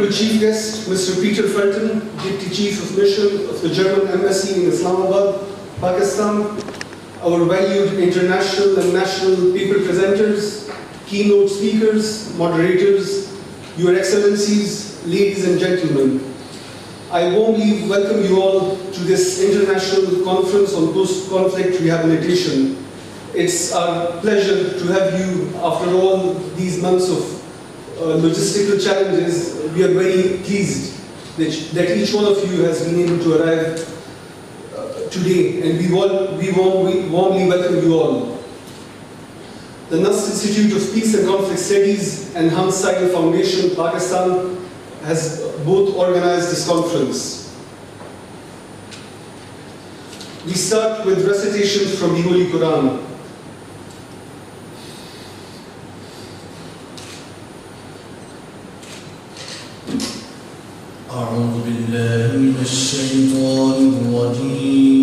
Honorable Chief Guest, Mr. Peter Felton, Deputy Chief of Mission of the German Embassy in Islamabad, Pakistan, our valued international and national paper presenters, keynote speakers, moderators, Your Excellencies, ladies and gentlemen, I warmly welcome you all to this international conference on post-conflict rehabilitation. It's our pleasure to have you after all these months of logistical challenges. We are very pleased that each one of you has been able to arrive today, and we warmly welcome you all. The NUST Institute of Peace and Conflict Studies and Hans Seidel Foundation, Pakistan, has both organized this conference. We start with recitations from the Holy Quran. أعوذ بالله من الشيطان الرجيم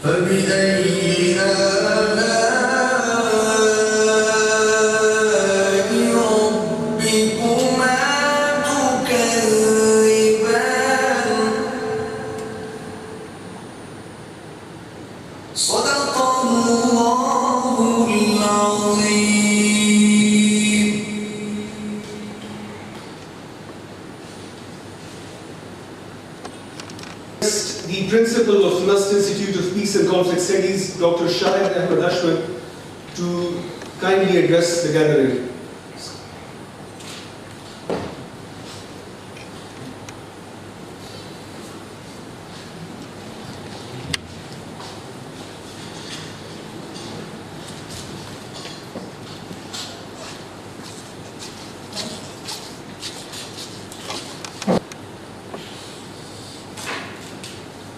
فبأي آلاء ربكما تكذبان صدق الله العظيم. The principal of NUST Institute of Peace and Conflict Studies, Dr. Shahid Ahmed Hashmat, to kindly address the gathering.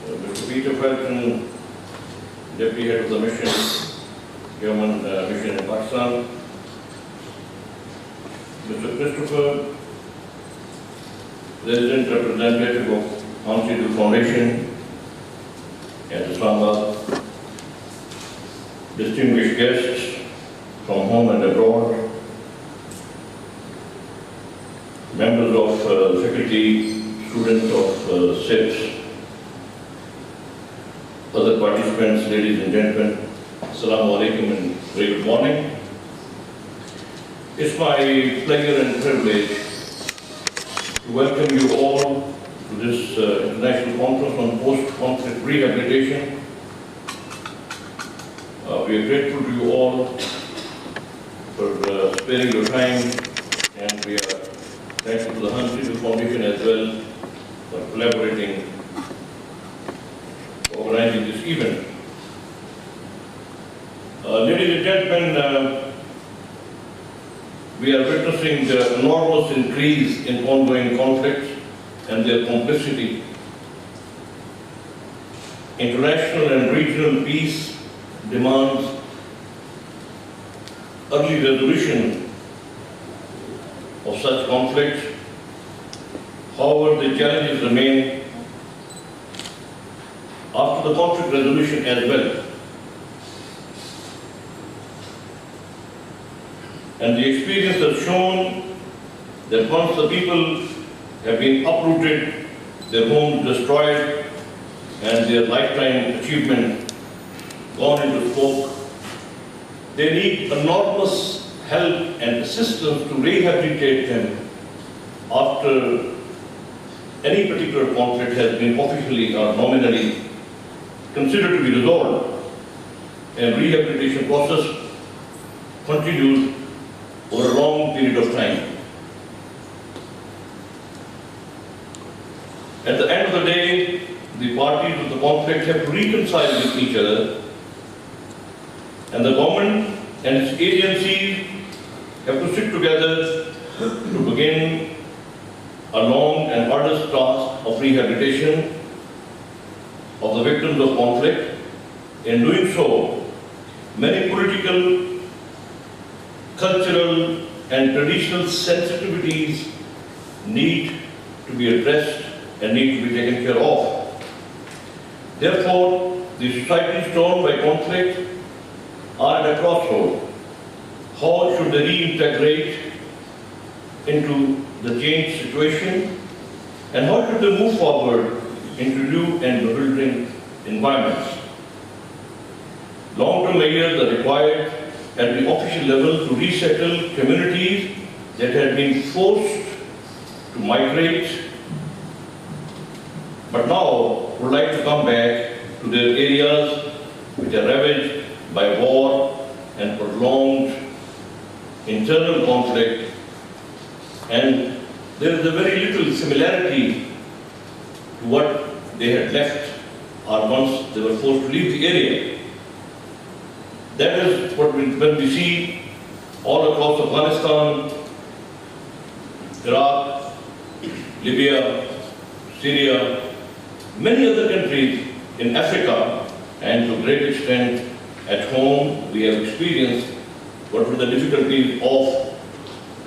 Mr. Peter Felton, Deputy Head of the Mission, German Mission in Pakistan. Mr. Christopher, Resident Representative of Hans Seidel Foundation at Islamabad. Distinguished guests from home and abroad. Members of faculty, students of CIPS. Other participants, ladies and gentlemen, Assalamu alaikum and very good morning. It's my pleasure and privilege to welcome you all to this international conference on post-conflict rehabilitation. We are grateful to you all for sparing your time, and we are thankful to the Hans Seidel Foundation as well for collaborating, organizing this event. Ladies and gentlemen, we are witnessing the enormous increase in ongoing conflicts and their complexity. International and regional peace demands early resolution of such conflicts. However, the challenges remain after the conflict resolution as well. And the experience has shown that once the people have been uprooted, their homes destroyed, and their lifetime achievement gone into smoke, they need enormous help and assistance to rehabilitate them after any particular conflict has been officially or nominally considered to be resolved, and rehabilitation process continues over a long period of time. At the end of the day, the parties of the conflict have to reconcile with each other, and the government and its agencies have to sit together to begin a long and arduous task of rehabilitation of the victims of conflict. In doing so, many political, cultural, and traditional sensitivities need to be addressed and need to be taken care of. Therefore, the societies torn by conflict are at a crossroad. How should they reintegrate into the changed situation, and how should they move forward into new and bewildering environments? Long-term measures are required at the official level to resettle communities that have been forced to migrate, but now would like to come back to their areas which are ravaged by war and prolonged internal conflict, and there is a very little similarity to what they had left or once they were forced to leave the area. That is what when we see all across Afghanistan, Iraq, Libya, Syria, many other countries in Africa, and to a great extent at home, we have experienced what were the difficulties of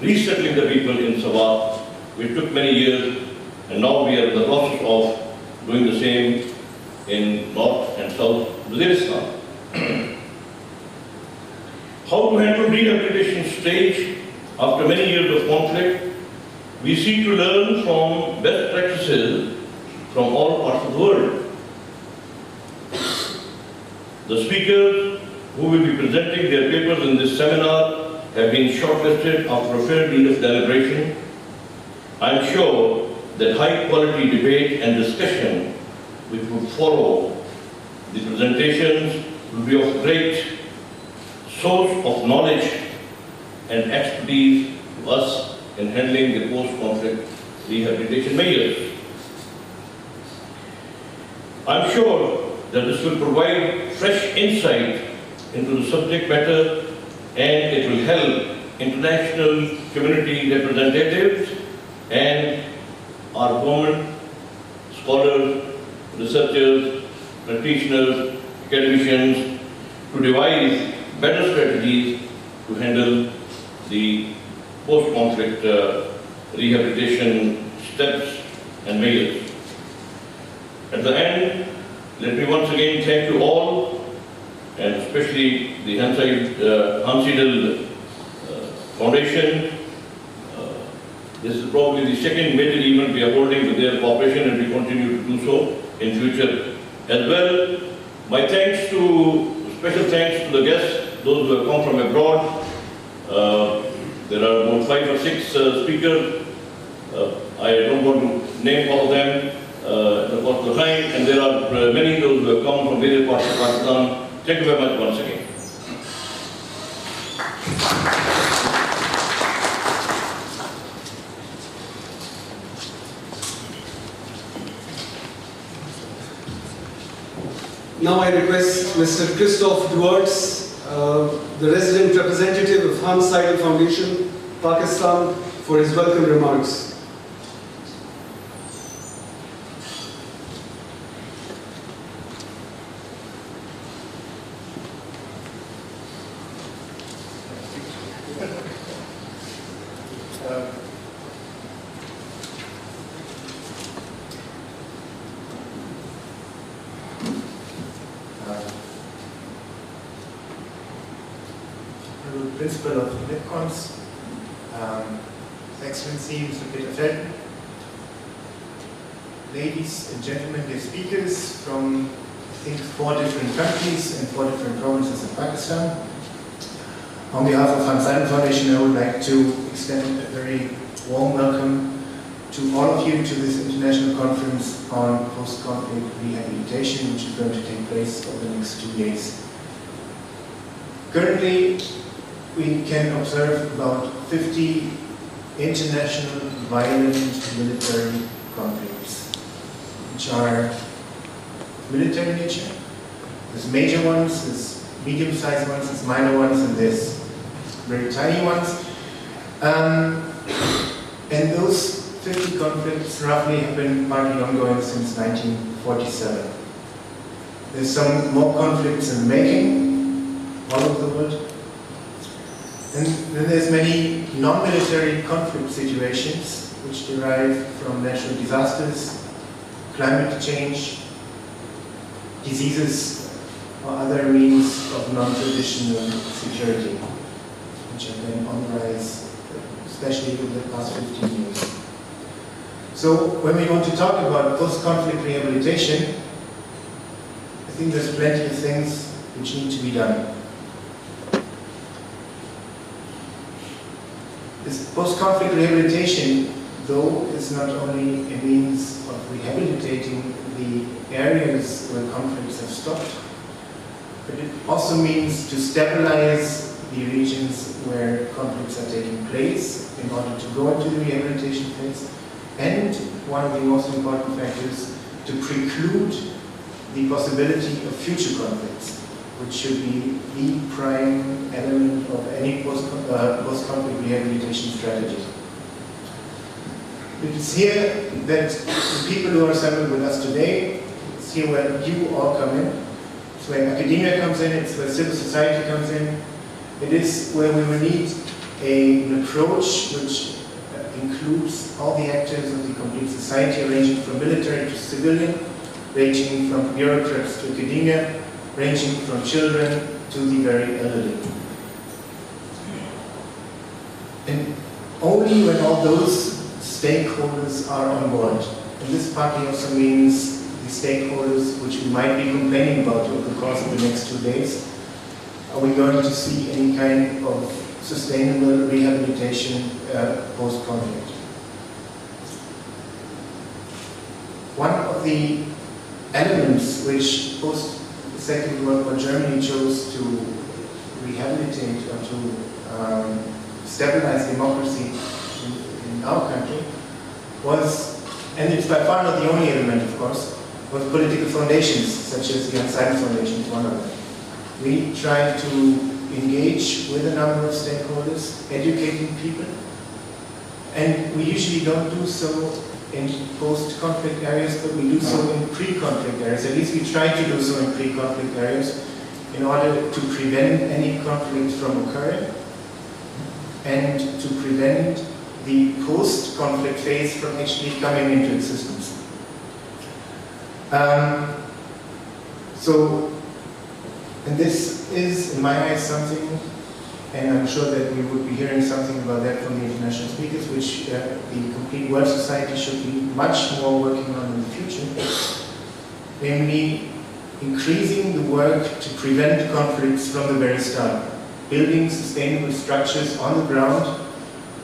resettling the people in Sabah, which took many years, and now we are in the process of doing the same in North and South Waziristan. How to handle rehabilitation stage after many years of conflict? We seek to learn from best practices from all parts of the world. The speakers who will be presenting their papers in this seminar have been shortlisted after a fair deal of deliberation. I am sure that high quality debate and discussion which would follow the presentations will be of great source of knowledge and expertise to us in handling the post-conflict rehabilitation measures. I am sure that this will provide fresh insight into the subject matter, and it will help international community representatives and our government, scholars, researchers, practitioners, academicians to devise better strategies to handle the post-conflict rehabilitation steps and measures. At the end, let me once again thank you all, and especially the Hansidel Foundation. This is probably the second major event we are holding with their cooperation, and we continue to do so in future as well. My special thanks to the guests, those who have come from abroad. There are about 5 or 6 speakers. I don't want to name all of them of the time, and there are many those who have come from various parts of Pakistan. Thank you very much once again. Now I request Mr. Christoph Duartz, the resident representative of Hans Seidel Foundation, Pakistan, for his welcome remarks. Principal of NIPCONS, His Excellency Mr. Peter Felton, ladies and gentlemen, dear speakers from, I think, 4 different countries and 4 different provinces in Pakistan. On behalf of Hans Seidel Foundation, I would like to extend a very warm welcome to all of you to this international conference on post-conflict rehabilitation, which is going to take place over the next 2 days. Currently, we can observe about 50 international violent military conflicts. which are military nature. There's major ones, there's medium-sized ones, there's minor ones, and there's very tiny ones. And those 50 conflicts roughly have been partly ongoing since 1947. There's some more conflicts in the making all over the world. And then there's many non-military conflict situations which derive from natural disasters, climate change, diseases, or other means of non-traditional security, which have been on the rise, especially over the past 15 years. So when we want to talk about post-conflict rehabilitation, I think there's plenty of things which need to be done. This post-conflict rehabilitation, though, is not only a means of rehabilitating the areas where conflicts have stopped, but it also means to stabilize the regions where conflicts are taking place in order to go into the rehabilitation phase. And one of the most important factors, to preclude the possibility of future conflicts, which should be the prime element of any post-conflict rehabilitation strategy. It is here that the people who are assembled with us today, it's here where you all come in, it's where academia comes in, it's where civil society comes in. It is where we will need an approach which includes all the actors of the complete society, ranging from military to civilian, ranging from bureaucrats to academia, ranging from children to the very elderly. And only when all those stakeholders are on board, and this partly also means the stakeholders which we might be complaining about over the course of the next 2 days, are we going to see any kind of sustainable rehabilitation post-conflict. One of the elements which post-Second World War Germany chose to rehabilitate or to stabilize democracy in our country was, and it's by far not the only element of course, was political foundations, such as the Unsighted Foundation is one of them. We tried to engage with a number of stakeholders, educating people, and we usually don't do so in post-conflict areas, but we do so in pre-conflict areas. At least we try to do so in pre-conflict areas in order to prevent any conflict from occurring and to prevent the post-conflict phase from actually coming into existence. And this is, in my eyes, something, and I'm sure that we would be hearing something about that from the international speakers, which the complete world society should be much more working on in the future, namely increasing the work to prevent conflicts from the very start, building sustainable structures on the ground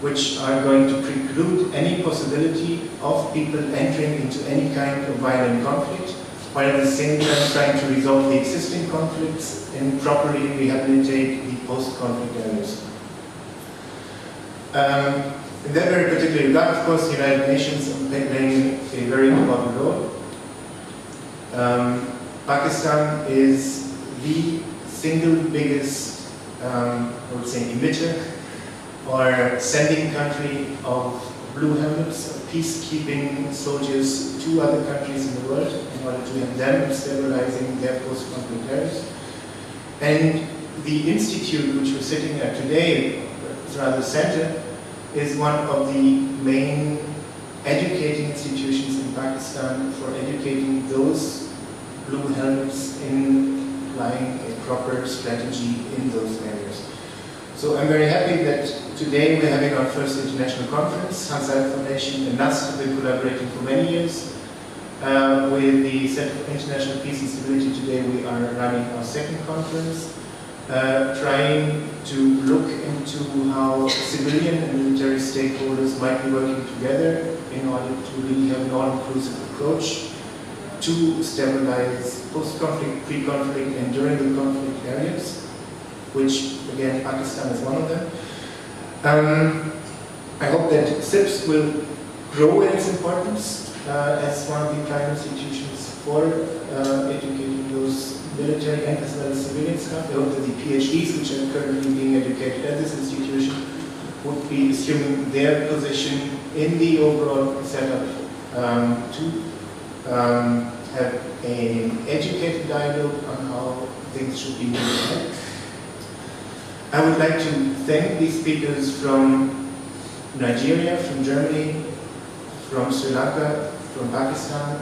which are going to preclude any possibility of people entering into any kind of violent conflict, while at the same time trying to resolve the existing conflicts and properly rehabilitate the post-conflict areas. In that very particular regard, of course, the United Nations are playing a very important role. Pakistan is the single biggest, I would say, emitter or sending country of blue helmets, of peacekeeping soldiers to other countries in the world in order to have them stabilizing their post-conflict areas. And the institute which we're sitting at today, rather center, is one of the main educating institutions in Pakistan for educating those blue helmets in applying a proper strategy in those areas. So I'm very happy that today we're having our first international conference. Hans-Albert Foundation and NUST have been collaborating for many years. With the Center for International Peace and Stability today we are running our second conference, trying to look into how civilian and military stakeholders might be working together in order to really have an all-inclusive approach to stabilize post-conflict, pre-conflict and during the conflict areas, which again Pakistan is one of them. I hope that CIPS will grow in its importance. as one of the prime institutions for educating those military and as well as civilian staff. I hope that the PhDs, which are currently being educated at this institution, would be assuming their position in the overall setup to have an educated dialogue on how things should be moved ahead. I would like to thank the speakers from Nigeria, from Germany, from Sri Lanka, from Pakistan,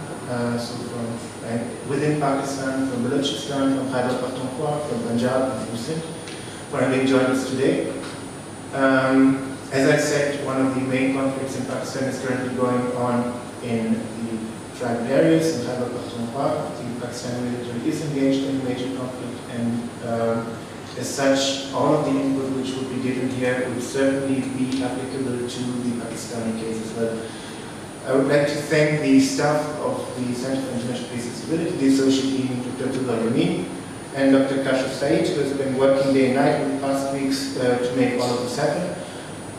within Pakistan, from Balochistan, from Khyber Pakhtunkhwa, from Punjab, and from Sindh, for having joined us today. As I said, one of the main conflicts in Pakistan is currently going on in the tribal areas in Khyber Pakhtunkhwa. The Pakistani military is engaged in a major conflict, and as such, all of the input which would be given here would certainly be applicable to the Pakistani case as well. I would like to thank the staff of the Center for International Peace and Stability, the Associate Dean, Dr. Abdullah Yamin, and Dr. Kashif Saeed, who has been working day and night in the past weeks to make all of this happen.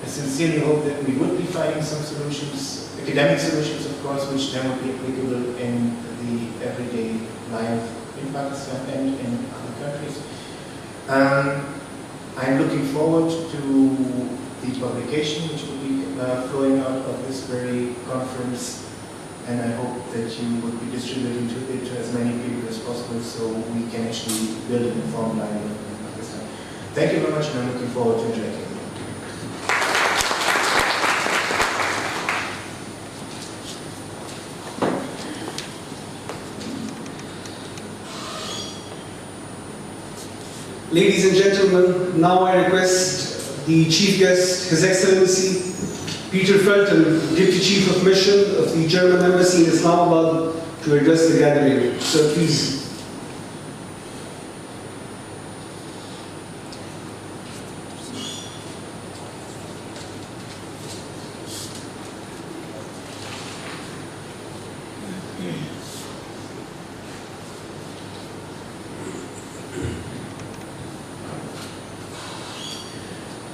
I sincerely hope that we would be finding some solutions, academic solutions of course, which then would be applicable in the everyday life in Pakistan and in other countries. I'm looking forward to the publication which will be flowing out of this very conference, and I hope that you would be distributing it to as many people as possible so we can actually build an informed dialogue in Pakistan. Thank you very much, and I'm looking forward to interacting with you. Ladies and gentlemen, now I request the Chief Guest, His Excellency Peter Felton, Deputy Chief of Mission of the German Embassy in Islamabad, to address the gathering. Sir, please.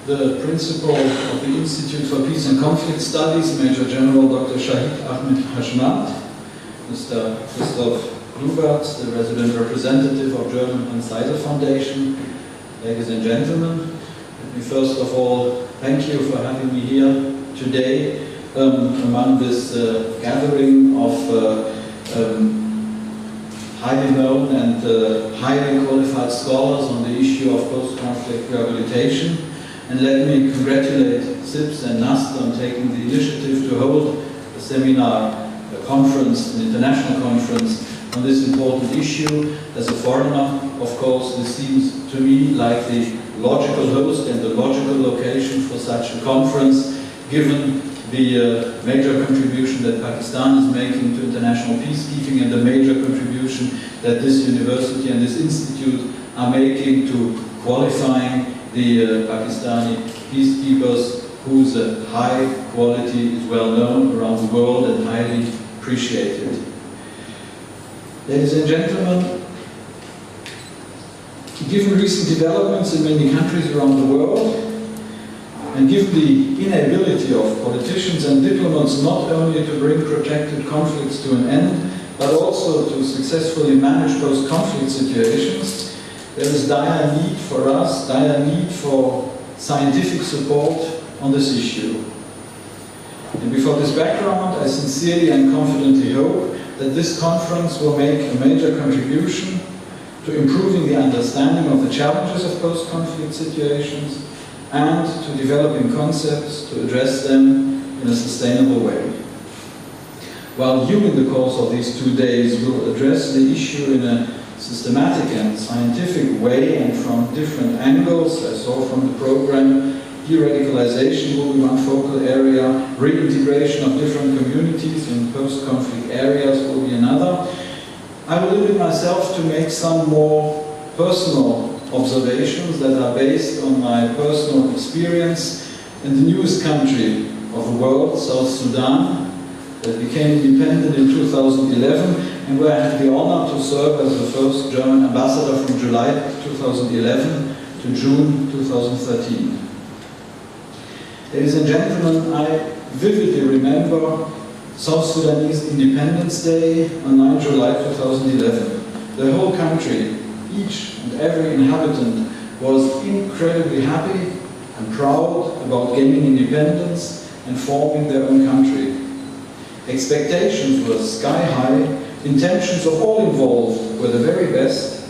The principal of the Institute for Peace and Conflict Studies, Major General Dr. Shahid Ahmed Hashmat, Mr. Christoph Lubert, the resident representative of German Hans-Seidel Foundation, ladies and gentlemen, let me first of all thank you for having me here today among this gathering of highly known and highly qualified scholars on the issue of post-conflict rehabilitation. And let me congratulate CIPS and NUST on taking the initiative to hold a seminar, a conference, an international conference on this important issue. As a foreigner, of course, this seems to me like the logical host and the logical location for such a conference, given the major contribution that Pakistan is making to international peacekeeping and the major contribution that this university and this institute are making to qualifying the Pakistani peacekeepers, whose high quality is well known around the world and highly appreciated. Ladies and gentlemen, given recent developments in many countries around the world, and given the inability of politicians and diplomats not only to bring protracted conflicts to an end, but also to successfully manage post-conflict situations, there is dire need for us, dire need for scientific support on this issue. And before this background, I sincerely and confidently hope that this conference will make a major contribution to improving the understanding of the challenges of post-conflict situations and to developing concepts to address them in a sustainable way. While you, in the course of these 2 days, will address the issue in a systematic and scientific way and from different angles, I saw from the program, de-radicalization will be one focal area, reintegration of different communities in post-conflict areas will be another. I will limit myself to make some more personal observations that are based on my personal experience in the newest country of the world, South Sudan, that became independent in 2011 and where I had the honor to serve as the first German ambassador from July 2011 to June 2013. Ladies and gentlemen, I vividly remember South Sudanese Independence Day on 9 July 2011. The whole country, each and every inhabitant, was incredibly happy and proud about gaining independence and forming their own country. Expectations were sky high, intentions of all involved were the very best.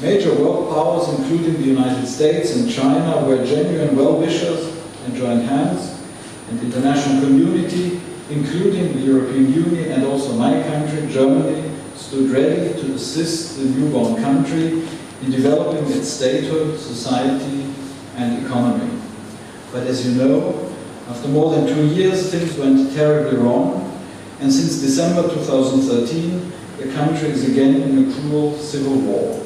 Major world powers, including the United States and China, were genuine well-wishers and joined hands, and the international community, including the European Union and also my country, Germany, stood ready to assist the newborn country in developing its statehood, society, and economy. But as you know, after more than 2 years, things went terribly wrong, and since December 2013, the country is again in a cruel civil war.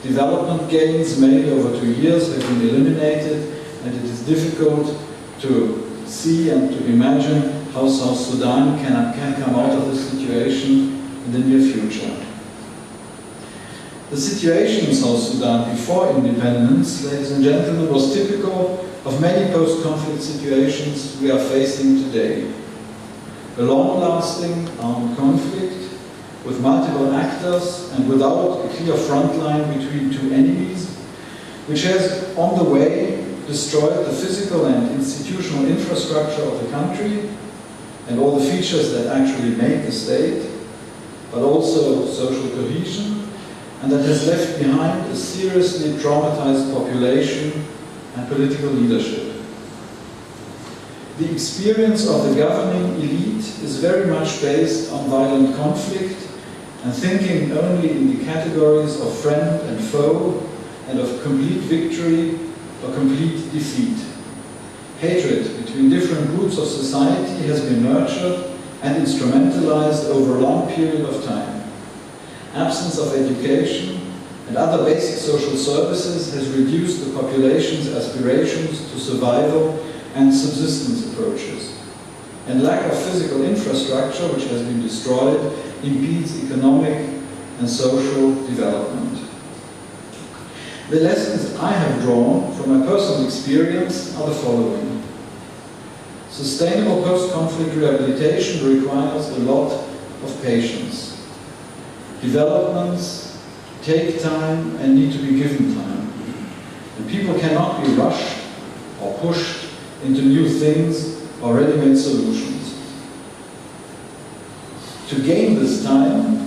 Development gains made over 2 years have been eliminated, and it is difficult to see and to imagine how South Sudan can come out of this situation in the near future. The situation in South Sudan before independence, ladies and gentlemen, was typical of many post-conflict situations we are facing today. A long-lasting armed conflict with multiple actors and without a clear front line between two enemies, which has, on the way, destroyed the physical and institutional infrastructure of the country and all the features that actually make the state, but also social cohesion, and that has left behind a seriously traumatized population and political leadership. The experience of the governing elite is very much based on violent conflict and thinking only in the categories of friend and foe and of complete victory or complete defeat. Hatred between different groups of society has been nurtured and instrumentalized over a long period of time. Absence of education and other basic social services has reduced the population's aspirations to survival and subsistence approaches. And lack of physical infrastructure, which has been destroyed, impedes economic and social development. The lessons I have drawn from my personal experience are the following. Sustainable post-conflict rehabilitation requires a lot of patience. Developments take time and need to be given time. And people cannot be rushed or pushed into new things or ready-made solutions. To gain this time,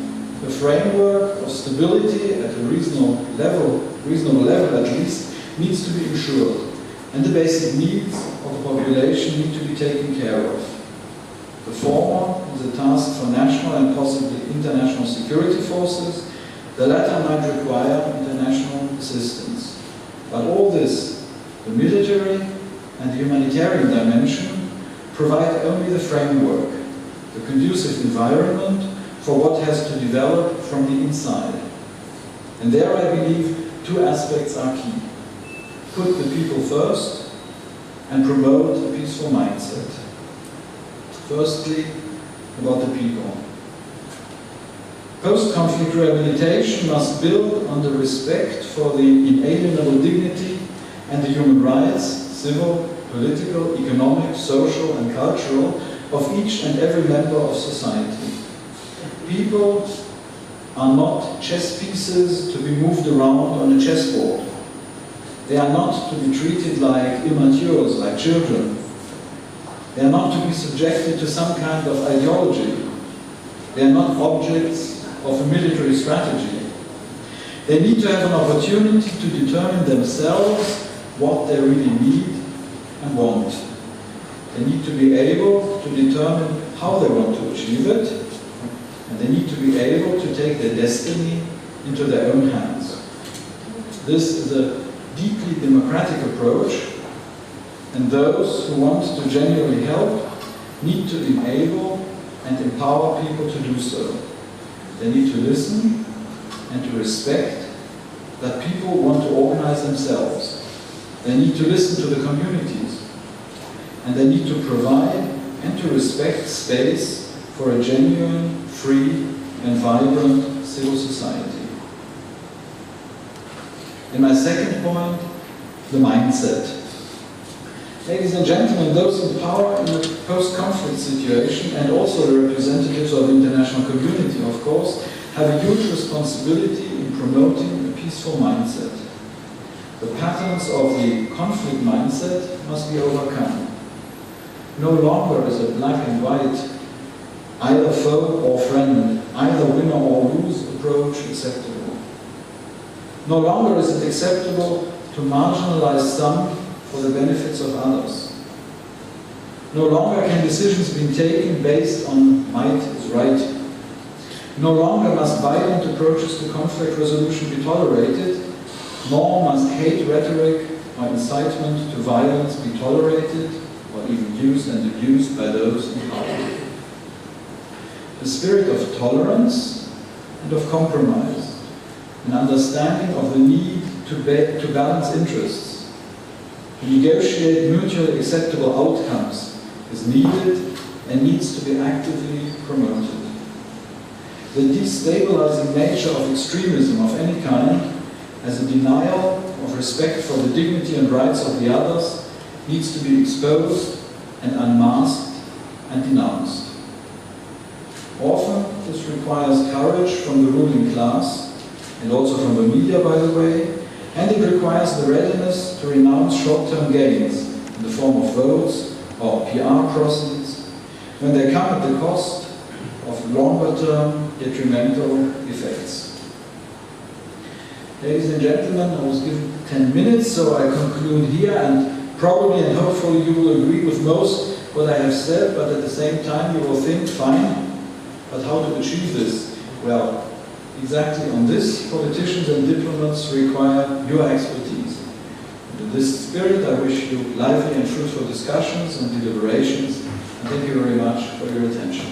a framework of stability at a reasonable level at least, needs to be ensured, and the basic needs of the population need to be taken care of. The former is a task for national and possibly international security forces. The latter might require international assistance. But all this, the military and the humanitarian dimension, provide only the framework, the conducive environment for what has to develop from the inside. And there I believe two aspects are key. Put the people first and promote a peaceful mindset. Firstly, about the people. Post-conflict rehabilitation must build on the respect for the inalienable dignity and the human rights, civil, political, economic, social and cultural, of each and every member of society. People are not chess pieces to be moved around on a chessboard. They are not to be treated like immatures, like children. They are not to be subjected to some kind of ideology. They are not objects of a military strategy. They need to have an opportunity to determine themselves what they really need and want. They need to be able to determine how they want to achieve it, and they need to be able to take their destiny into their own hands. This is a deeply democratic approach, and those who want to genuinely help need to enable and empower people to do so. They need to listen and to respect that people want to organize themselves. They need to listen to the communities, and they need to provide and to respect space for a genuine, free and vibrant civil society. And my second point, the mindset. Ladies and gentlemen, those in power in a post-conflict situation, and also the representatives of the international community, of course, have a huge responsibility in promoting a peaceful mindset. The patterns of the conflict mindset must be overcome. No longer is a black and white, either foe or friend, either winner or lose approach acceptable. No longer is it acceptable to marginalize some for the benefits of others. No longer can decisions be taken based on might is right. No longer must violent approaches to conflict resolution be tolerated, nor must hate rhetoric or incitement to violence be tolerated or even used and abused by those in power. The spirit of tolerance and of compromise, an understanding of the need to balance interests, to negotiate mutually acceptable outcomes is needed and needs to be actively promoted. The destabilizing nature of extremism of any kind, as a denial of respect for the dignity and rights of the others, needs to be exposed and unmasked and denounced. Often this requires courage from the ruling class, and also from the media, by the way, and it requires the readiness to renounce short-term gains in the form of votes or PR proceeds when they come at the cost of longer-term detrimental effects. Ladies and gentlemen, I was given 10 minutes, so I conclude here, and probably and hopefully you will agree with most what I have said, but at the same time you will think, fine, but how to achieve this? Well, exactly on this, politicians and diplomats require your expertise. And in this spirit, I wish you lively and fruitful discussions and deliberations, and thank you very much for your attention.